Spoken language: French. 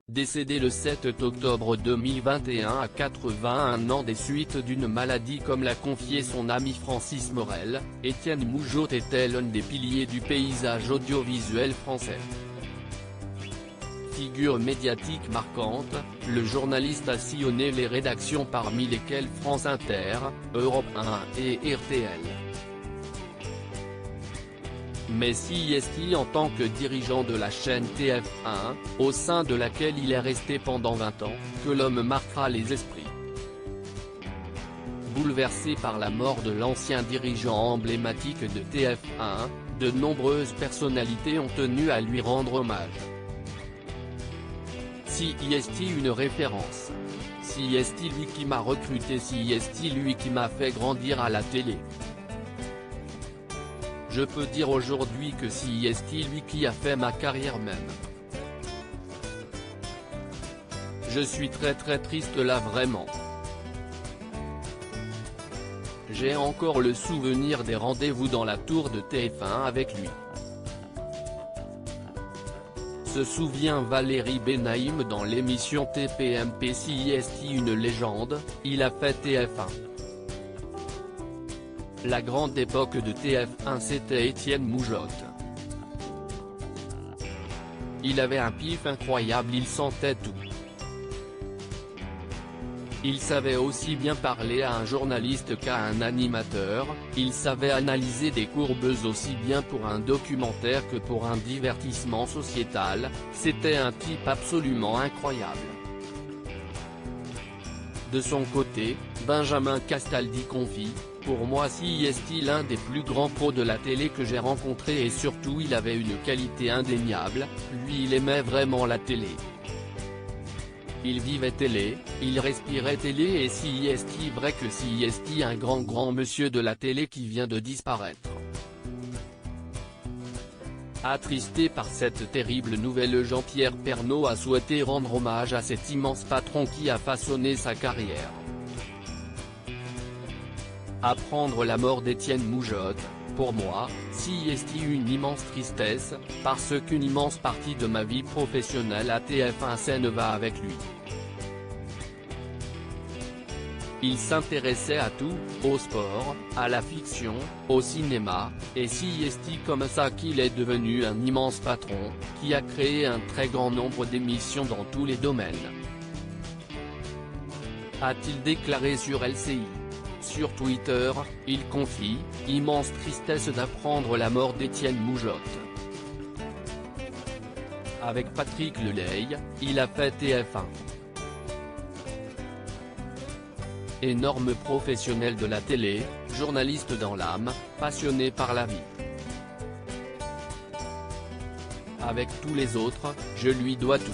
Décédé le 7 octobre 2021 à 81 ans des suites d'une maladie comme l'a confié son ami Francis Morel, Étienne Moujotte était l'un des piliers du paysage audiovisuel français. Figure médiatique marquante, le journaliste a sillonné les rédactions parmi lesquelles France Inter, Europe 1 et RTL. Mais CIST en tant que dirigeant de la chaîne TF1, au sein de laquelle il est resté pendant 20 ans, que l'homme marquera les esprits. Bouleversé par la mort de l'ancien dirigeant emblématique de TF1, de nombreuses personnalités ont tenu à lui rendre hommage. CIST une référence. CIST lui qui m'a recruté, CIST lui qui m'a fait grandir à la télé. Je peux dire aujourd'hui que CIST lui qui a fait ma carrière même. Je suis très triste là vraiment. J'ai encore le souvenir des rendez-vous dans la tour de TF1 avec lui. Se souvient Valérie Benaïm dans l'émission TPMP. CIST une légende, il a fait TF1. La grande époque de TF1 c'était Étienne Moujotte. Il avait un pif incroyable, il sentait tout. Il savait aussi bien parler à un journaliste qu'à un animateur, il savait analyser des courbes aussi bien pour un documentaire que pour un divertissement sociétal, c'était un type absolument incroyable. De son côté, Benjamin Castaldi confie, pour moi CIST l'un des plus grands pros de la télé que j'ai rencontré et surtout il avait une qualité indéniable, lui il aimait vraiment la télé. Il vivait télé, il respirait télé et CIST vrai que CIST un grand monsieur de la télé qui vient de disparaître. Attristé par cette terrible nouvelle, Jean-Pierre Pernaut a souhaité rendre hommage à cet immense patron qui a façonné sa carrière. Apprendre la mort d'Étienne Moujotte, pour moi, CIST une immense tristesse, parce qu'une immense partie de ma vie professionnelle à TF1 scène va avec lui. Il s'intéressait à tout, au sport, à la fiction, au cinéma, et CIST comme ça qu'il est devenu un immense patron, qui a créé un très grand nombre d'émissions dans tous les domaines. A-t-il déclaré sur LCI. Sur Twitter, il confie « Immense tristesse d'apprendre la mort d'Étienne Moujotte. Avec Patrick Lelay, il a fait TF1. Énorme professionnel de la télé, journaliste dans l'âme, passionné par la vie. Avec tous les autres, je lui dois tout.